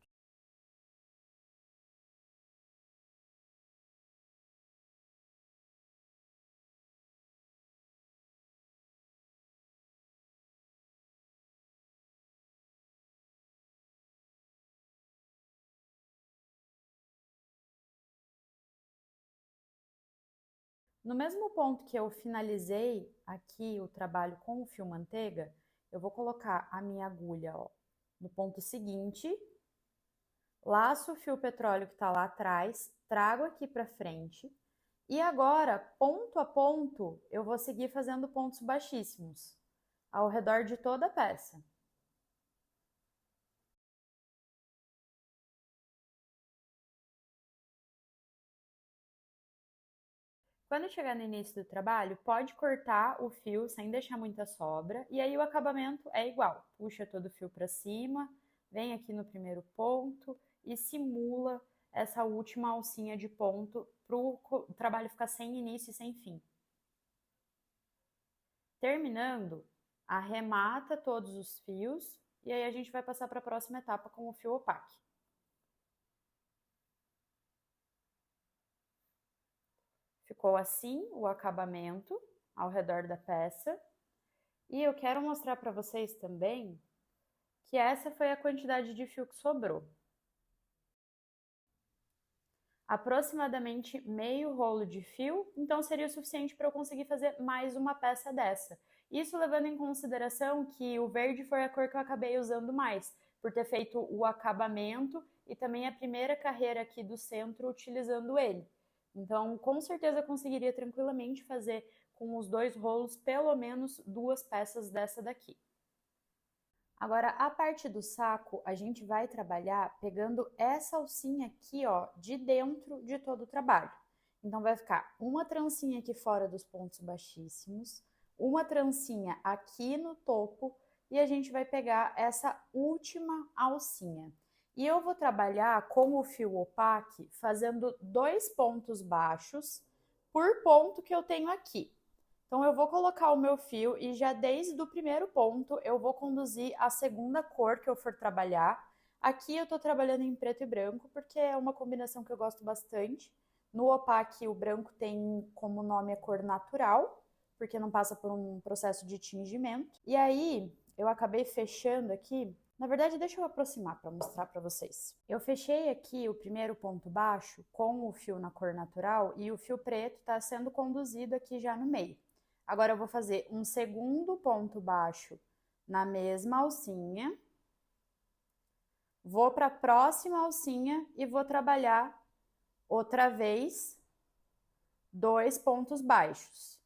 No mesmo ponto que eu finalizei aqui o trabalho com o fio manteiga, eu vou colocar a minha agulha, ó, no ponto seguinte, laço o fio petróleo que está lá atrás, trago aqui para frente, e agora, ponto a ponto, eu vou seguir fazendo pontos baixíssimos, ao redor de toda a peça. Quando chegar no início do trabalho, pode cortar o fio sem deixar muita sobra, e aí o acabamento é igual. Puxa todo o fio para cima, vem aqui no primeiro ponto e simula essa última alcinha de ponto para o trabalho ficar sem início e sem fim. Terminando, arremata todos os fios e aí a gente vai passar para a próxima etapa com o fio opaque. Ficou assim o acabamento ao redor da peça. E eu quero mostrar para vocês também que essa foi a quantidade de fio que sobrou. Aproximadamente meio rolo de fio, então seria o suficiente para eu conseguir fazer mais uma peça dessa. Isso levando em consideração que o verde foi a cor que eu acabei usando mais, por ter feito o acabamento e também a primeira carreira aqui do centro utilizando ele. Então, com certeza eu conseguiria tranquilamente fazer com os 2 rolos pelo menos 2 peças dessa daqui. Agora, a parte do saco, a gente vai trabalhar pegando essa alcinha aqui, ó, de dentro de todo o trabalho. Então, vai ficar uma trancinha aqui fora dos pontos baixíssimos, uma trancinha aqui no topo e a gente vai pegar essa última alcinha. E eu vou trabalhar com o fio opaque fazendo 2 pontos baixos por ponto que eu tenho aqui. Então, eu vou colocar o meu fio e já desde o primeiro ponto eu vou conduzir a segunda cor que eu for trabalhar. Aqui eu tô trabalhando em preto e branco porque é uma combinação que eu gosto bastante. No opaque, o branco tem como nome a cor natural, porque não passa por um processo de tingimento. E aí, eu acabei fechando aqui. Na verdade, deixa eu aproximar para mostrar para vocês. Eu fechei aqui o primeiro ponto baixo com o fio na cor natural e o fio preto está sendo conduzido aqui já no meio. Agora eu vou fazer um segundo ponto baixo na mesma alcinha, vou para a próxima alcinha e vou trabalhar outra vez 2 pontos baixos.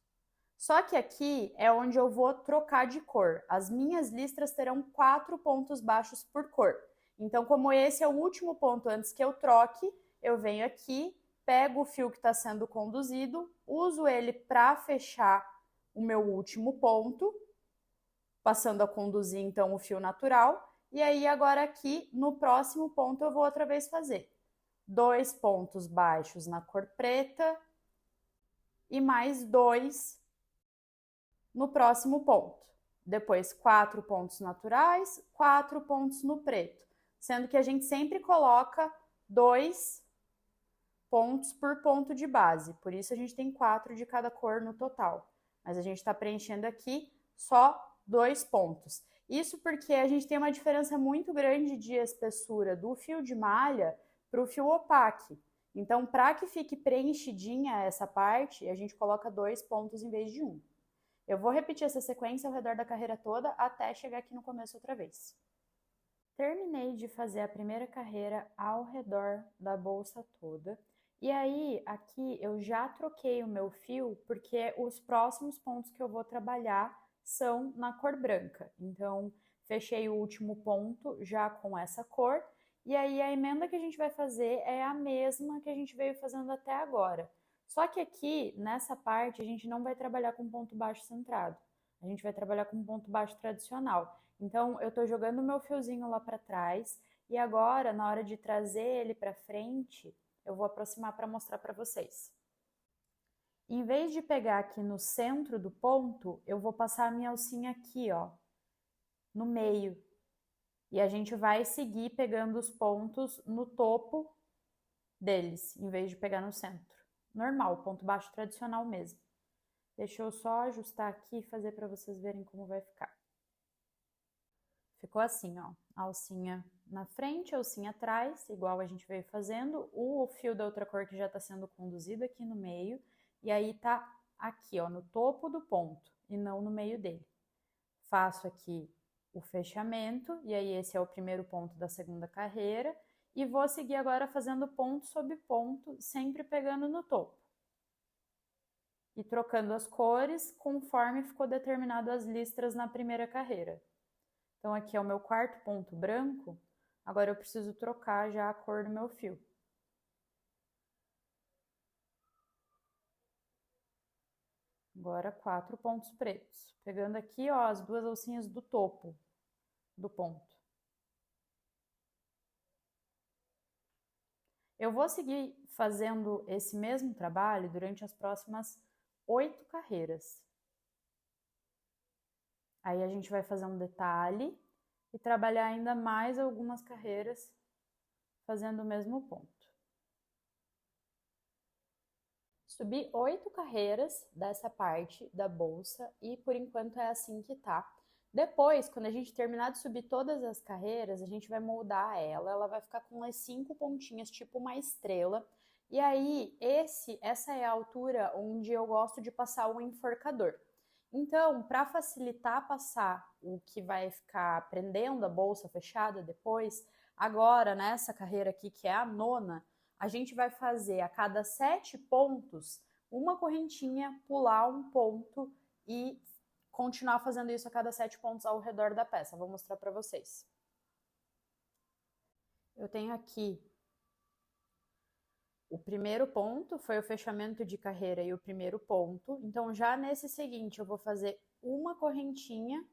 Só que aqui é onde eu vou trocar de cor. As minhas listras terão 4 pontos baixos por cor. Então, como esse é o último ponto antes que eu troque, eu venho aqui, pego o fio que está sendo conduzido, uso ele para fechar o meu último ponto, passando a conduzir então o fio natural, e aí agora aqui no próximo ponto eu vou outra vez fazer 2 pontos baixos na cor preta e mais 2 no próximo ponto. Depois 4 pontos naturais, 4 pontos no preto, sendo que a gente sempre coloca 2 pontos por ponto de base, por isso a gente tem 4 de cada cor no total. Mas a gente está preenchendo aqui só 2 pontos. Isso porque a gente tem uma diferença muito grande de espessura do fio de malha para o fio opaque. Então, para que fique preenchidinha essa parte, a gente coloca 2 pontos em vez de 1. Eu vou repetir essa sequência ao redor da carreira toda até chegar aqui no começo outra vez. Terminei de fazer a primeira carreira ao redor da bolsa toda. E aí, aqui eu já troquei o meu fio, porque os próximos pontos que eu vou trabalhar são na cor branca. Então, fechei o último ponto já com essa cor. E aí a emenda que a gente vai fazer é a mesma que a gente veio fazendo até agora. Só que aqui, nessa parte, a gente não vai trabalhar com ponto baixo centrado. A gente vai trabalhar com ponto baixo tradicional. Então, eu estou jogando o meu fiozinho lá para trás e agora, na hora de trazer ele para frente, eu vou aproximar para mostrar para vocês. Em vez de pegar aqui no centro do ponto, eu vou passar a minha alcinha aqui, ó, no meio. E a gente vai seguir pegando os pontos no topo deles, em vez de pegar no centro. Normal, ponto baixo tradicional mesmo. Deixa eu só ajustar aqui e fazer para vocês verem como vai ficar. Ficou assim, ó, a alcinha na frente, a alcinha atrás, igual a gente veio fazendo, o fio da outra cor que já está sendo conduzido aqui no meio, e aí tá aqui, ó, no topo do ponto, e não no meio dele. Faço aqui o fechamento, e aí esse é o primeiro ponto da segunda carreira, e vou seguir agora fazendo ponto sobre ponto, sempre pegando no topo. E trocando as cores conforme ficou determinado as listras na primeira carreira. Então aqui é o meu quarto ponto branco, agora eu preciso trocar já a cor do meu fio. Agora 4 pontos pretos. Pegando aqui, ó, as duas alcinhas do topo do ponto. Eu vou seguir fazendo esse mesmo trabalho durante as próximas 8 carreiras. Aí a gente vai fazer um detalhe e trabalhar ainda mais algumas carreiras fazendo o mesmo ponto. Subi 8 carreiras dessa parte da bolsa e por enquanto é assim que tá. Depois, quando a gente terminar de subir todas as carreiras, a gente vai moldar ela vai ficar com umas 5 pontinhas, tipo uma estrela. E aí, essa é a altura onde eu gosto de passar o enforcador. Então, para facilitar passar o que vai ficar prendendo a bolsa fechada depois, agora nessa carreira aqui, que é a nona, a gente vai fazer a cada 7 pontos uma correntinha, pular um ponto e continuar fazendo isso a cada 7 pontos ao redor da peça. Vou mostrar para vocês. Eu tenho aqui o primeiro ponto, foi o fechamento de carreira e o primeiro ponto. Então, já nesse seguinte, eu vou fazer uma correntinha,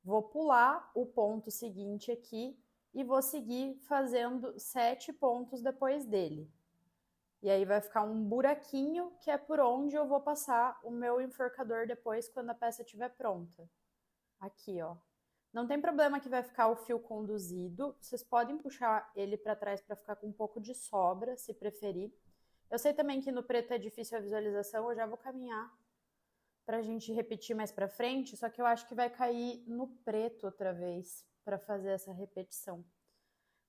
vou pular o ponto seguinte aqui e vou seguir fazendo 7 pontos depois dele. E aí vai ficar um buraquinho que é por onde eu vou passar o meu enforcador depois quando a peça estiver pronta. Aqui, ó. Não tem problema que vai ficar o fio conduzido. Vocês podem puxar ele para trás para ficar com um pouco de sobra, se preferir. Eu sei também que no preto é difícil a visualização, eu já vou caminhar para a gente repetir mais para frente, só que eu acho que vai cair no preto outra vez para fazer essa repetição.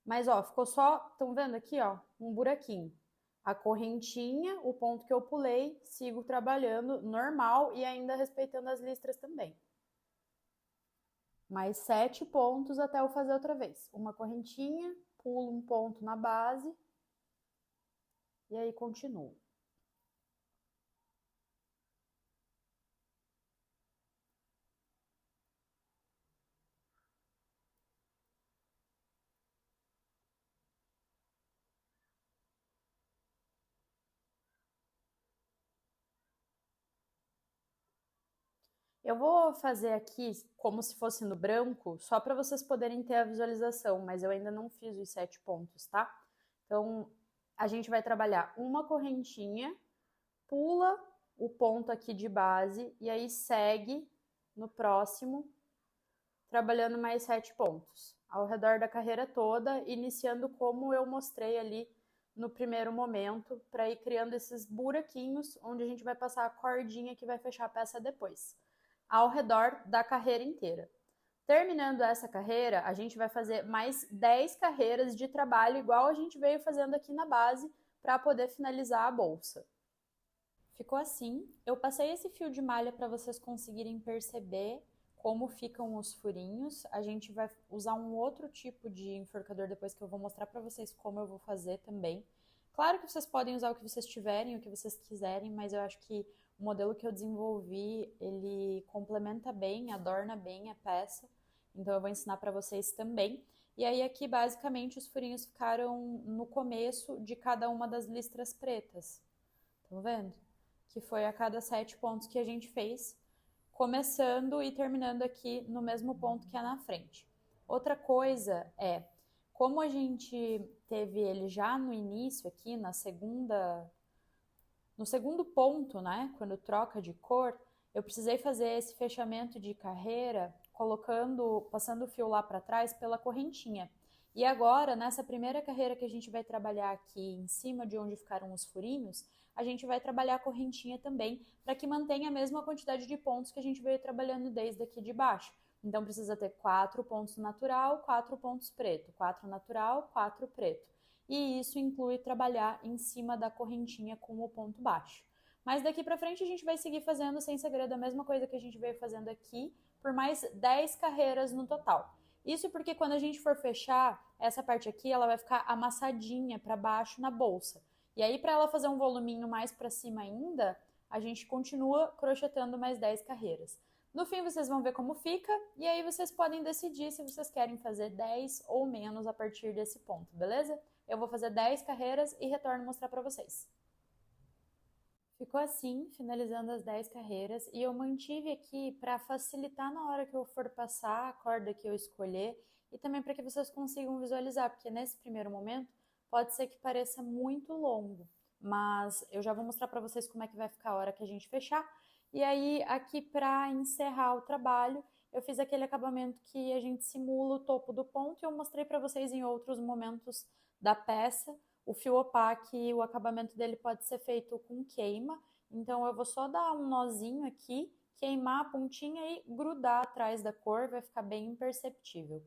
Mas, ó, ficou só, estão vendo aqui, ó, um buraquinho. A correntinha, o ponto que eu pulei, sigo trabalhando normal e ainda respeitando as listras também. Mais 7 pontos até eu fazer outra vez. Uma correntinha, pulo um ponto na base e aí continuo. Eu vou fazer aqui como se fosse no branco, só para vocês poderem ter a visualização, mas eu ainda não fiz os 7 pontos, tá? Então, a gente vai trabalhar uma correntinha, pula o ponto aqui de base e aí segue no próximo, trabalhando mais 7 pontos, ao redor da carreira toda, iniciando como eu mostrei ali no primeiro momento, para ir criando esses buraquinhos onde a gente vai passar a cordinha que vai fechar a peça depois, ao redor da carreira inteira. Terminando essa carreira, a gente vai fazer mais 10 carreiras de trabalho, igual a gente veio fazendo aqui na base, para poder finalizar a bolsa. Ficou assim. Eu passei esse fio de malha para vocês conseguirem perceber como ficam os furinhos. A gente vai usar um outro tipo de enforcador depois que eu vou mostrar para vocês como eu vou fazer também. Claro que vocês podem usar o que vocês tiverem, o que vocês quiserem, mas eu acho que o modelo que eu desenvolvi, ele complementa bem, adorna bem a peça. Então eu vou ensinar para vocês também. E aí aqui basicamente os furinhos ficaram no começo de cada uma das listras pretas. Estão vendo? Que foi a cada 7 pontos que a gente fez, começando e terminando aqui no mesmo ponto que é na frente. Outra coisa é, como a gente teve ele já no início aqui, no segundo ponto, né, quando troca de cor, eu precisei fazer esse fechamento de carreira passando o fio lá para trás pela correntinha. E agora, nessa primeira carreira que a gente vai trabalhar aqui em cima de onde ficaram os furinhos, a gente vai trabalhar a correntinha também, para que mantenha a mesma quantidade de pontos que a gente veio trabalhando desde aqui de baixo. Então precisa ter 4 pontos natural, 4 pontos preto, 4 natural, 4 preto. E isso inclui trabalhar em cima da correntinha com o ponto baixo. Mas daqui para frente a gente vai seguir fazendo sem segredo a mesma coisa que a gente veio fazendo aqui, por mais 10 carreiras no total. Isso porque quando a gente for fechar, essa parte aqui ela vai ficar amassadinha para baixo na bolsa. E aí para ela fazer um voluminho mais para cima ainda, a gente continua crochetando mais 10 carreiras. No fim vocês vão ver como fica e aí vocês podem decidir se vocês querem fazer 10 ou menos a partir desse ponto, beleza? Eu vou fazer 10 carreiras e retorno mostrar para vocês. Ficou assim, finalizando as 10 carreiras, e eu mantive aqui para facilitar na hora que eu for passar a corda que eu escolher e também para que vocês consigam visualizar, porque nesse primeiro momento pode ser que pareça muito longo, mas eu já vou mostrar para vocês como é que vai ficar a hora que a gente fechar. E aí, aqui para encerrar o trabalho, eu fiz aquele acabamento que a gente simula o topo do ponto e eu mostrei para vocês em outros momentos da peça. O fio opaque, o acabamento dele pode ser feito com queima, então eu vou só dar um nozinho aqui, queimar a pontinha e grudar atrás da cor, vai ficar bem imperceptível.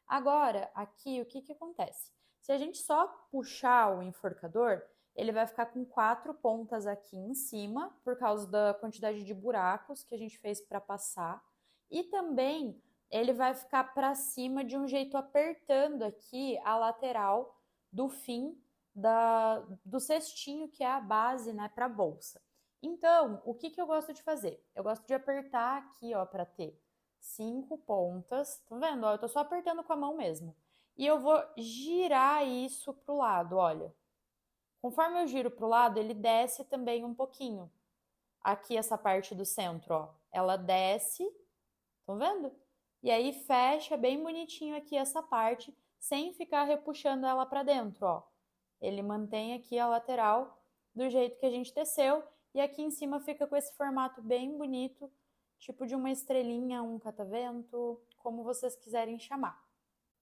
Agora, aqui, o que que acontece? Se a gente só puxar o enforcador, ele vai ficar com 4 pontas aqui em cima, por causa da quantidade de buracos que a gente fez para passar, e também ele vai ficar para cima de um jeito apertando aqui a lateral do fim do cestinho, que é a base, né, para a bolsa. Então, o que que eu gosto de fazer? Eu gosto de apertar aqui, ó, para ter 5 pontas. Tá vendo? Ó, eu tô só apertando com a mão mesmo. E eu vou girar isso pro lado, olha. Conforme eu giro pro lado, ele desce também um pouquinho. Aqui essa parte do centro, ó, ela desce, estão vendo? E aí fecha bem bonitinho aqui essa parte, sem ficar repuxando ela para dentro, ó. Ele mantém aqui a lateral do jeito que a gente teceu e aqui em cima fica com esse formato bem bonito, tipo de uma estrelinha, um catavento, como vocês quiserem chamar.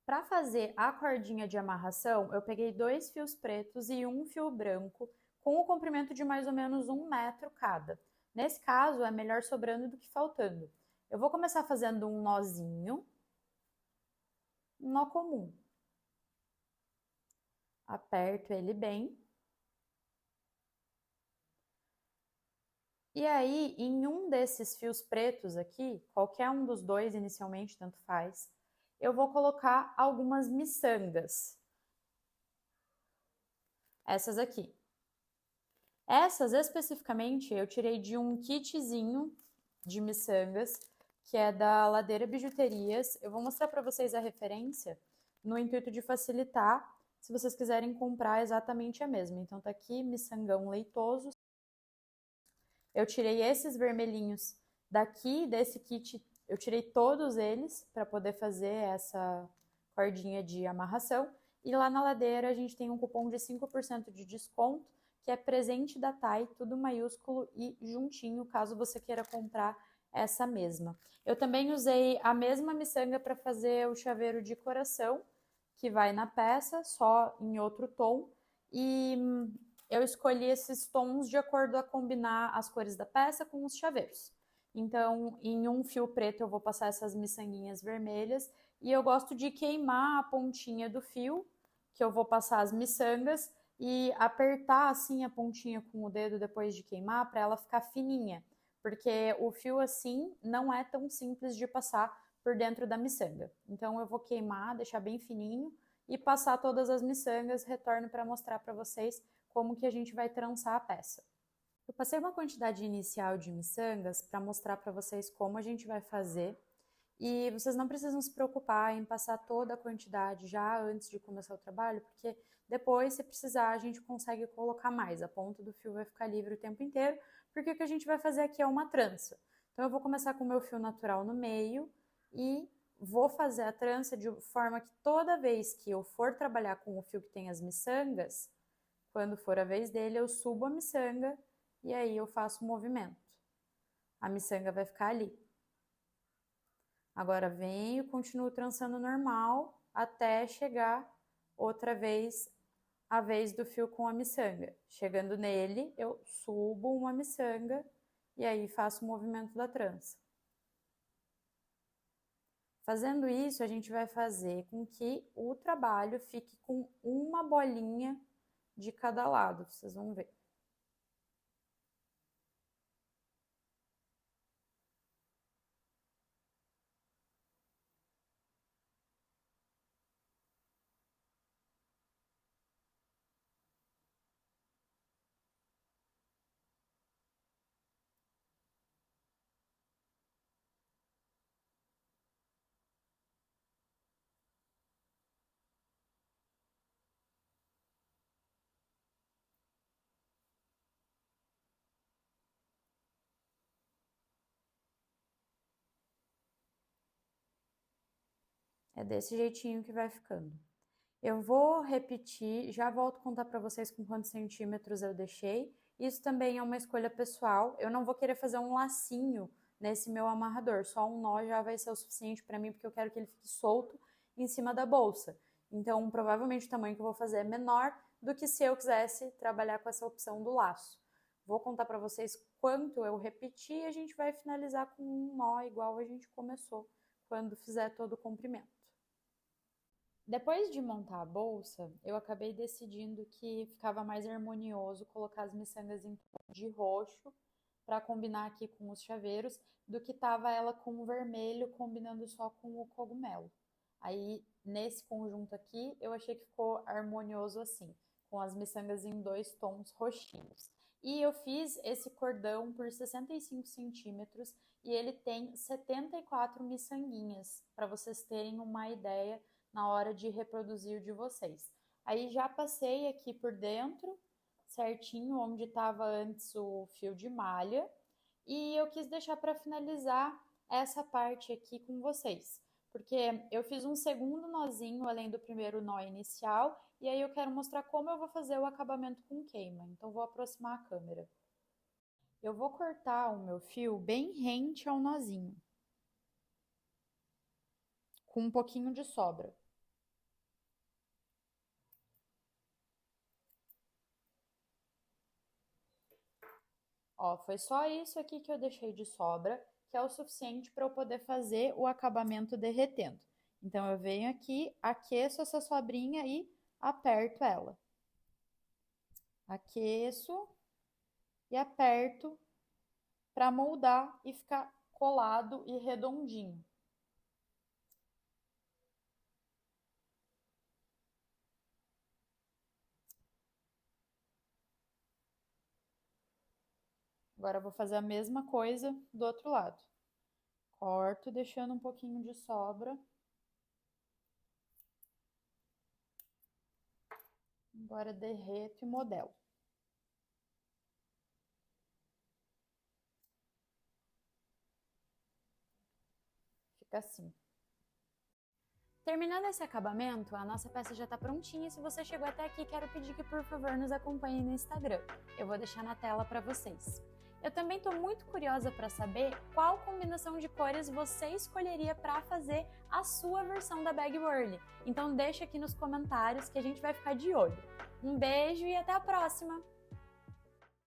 Para fazer a cordinha de amarração, eu peguei 2 fios pretos e um fio branco com o comprimento de mais ou menos 1 metro cada. Nesse caso, é melhor sobrando do que faltando. Eu vou começar fazendo um nozinho, um nó comum. Aperto ele bem. E aí, em um desses fios pretos aqui, qualquer um dos dois inicialmente, tanto faz, eu vou colocar algumas miçangas. Essas aqui. Essas, especificamente, eu tirei de um kitzinho de miçangas, que é da Ladeira Bijuterias. Eu vou mostrar para vocês a referência, no intuito de facilitar, se vocês quiserem comprar exatamente a mesma. Então, tá aqui, miçangão leitoso. Eu tirei esses vermelhinhos daqui, desse kit, eu tirei todos eles para poder fazer essa cordinha de amarração. E lá na Ladeira a gente tem um cupom de 5% de desconto, que é presente da TAI, tudo maiúsculo e juntinho, caso você queira comprar essa mesma. Eu também usei a mesma miçanga para fazer o chaveiro de coração, que vai na peça, só em outro tom. E eu escolhi esses tons de acordo a combinar as cores da peça com os chaveiros. Então, em um fio preto eu vou passar essas miçanguinhas vermelhas e eu gosto de queimar a pontinha do fio, que eu vou passar as miçangas, e apertar assim a pontinha com o dedo depois de queimar para ela ficar fininha, porque o fio assim não é tão simples de passar por dentro da miçanga. Então eu vou queimar, deixar bem fininho e passar todas as miçangas, retorno para mostrar para vocês como que a gente vai trançar a peça. Eu passei uma quantidade inicial de miçangas para mostrar para vocês como a gente vai fazer E vocês não precisam se preocupar em passar toda a quantidade já antes de começar o trabalho, porque depois, se precisar, a gente consegue colocar mais. A ponta do fio vai ficar livre o tempo inteiro, porque o que a gente vai fazer aqui é uma trança. Então, eu vou começar com o meu fio natural no meio e vou fazer a trança de forma que toda vez que eu for trabalhar com o fio que tem as miçangas, quando for a vez dele, eu subo a miçanga e aí eu faço o movimento. A miçanga vai ficar ali. Agora venho, continuo trançando normal até chegar outra vez a vez do fio com a miçanga. Chegando nele, eu subo uma miçanga e aí faço o movimento da trança. Fazendo isso, a gente vai fazer com que o trabalho fique com uma bolinha de cada lado, vocês vão ver. É desse jeitinho que vai ficando. Eu vou repetir, já volto a contar para vocês com quantos centímetros eu deixei. Isso também é uma escolha pessoal. Eu não vou querer fazer um lacinho nesse meu amarrador, só um nó já vai ser o suficiente para mim, porque eu quero que ele fique solto em cima da bolsa. Então, provavelmente o tamanho que eu vou fazer é menor do que se eu quisesse trabalhar com essa opção do laço. Vou contar para vocês quanto eu repeti e a gente vai finalizar com um nó igual a gente começou quando fizer todo o comprimento. Depois de montar a bolsa, eu acabei decidindo que ficava mais harmonioso colocar as miçangas em tom de roxo para combinar aqui com os chaveiros, do que tava ela com o vermelho combinando só com o cogumelo. Aí, nesse conjunto aqui, eu achei que ficou harmonioso assim, com as miçangas em dois tons roxinhos. E eu fiz esse cordão por 65 centímetros e ele tem 74 miçanguinhas, para vocês terem uma ideia na hora de reproduzir o de vocês. Aí já passei aqui por dentro, certinho, onde estava antes o fio de malha, e eu quis deixar para finalizar essa parte aqui com vocês, porque eu fiz um segundo nozinho além do primeiro nó inicial, e aí eu quero mostrar como eu vou fazer o acabamento com queima, então vou aproximar a câmera. Eu vou cortar o meu fio bem rente ao nozinho, com um pouquinho de sobra. Ó, foi só isso aqui que eu deixei de sobra, que é o suficiente para eu poder fazer o acabamento derretendo. Então, eu venho aqui, aqueço essa sobrinha e aperto ela. Aqueço e aperto para moldar e ficar colado e redondinho. Agora, eu vou fazer a mesma coisa do outro lado. Corto, deixando um pouquinho de sobra. Agora, derreto e modelo. Fica assim. Terminando esse acabamento, a nossa peça já está prontinha e se você chegou até aqui, quero pedir que por favor nos acompanhe no Instagram. Eu vou deixar na tela para vocês. Eu também estou muito curiosa para saber qual combinação de cores você escolheria para fazer a sua versão da Bag Whirly. Então deixa aqui nos comentários que a gente vai ficar de olho. Um beijo e até a próxima!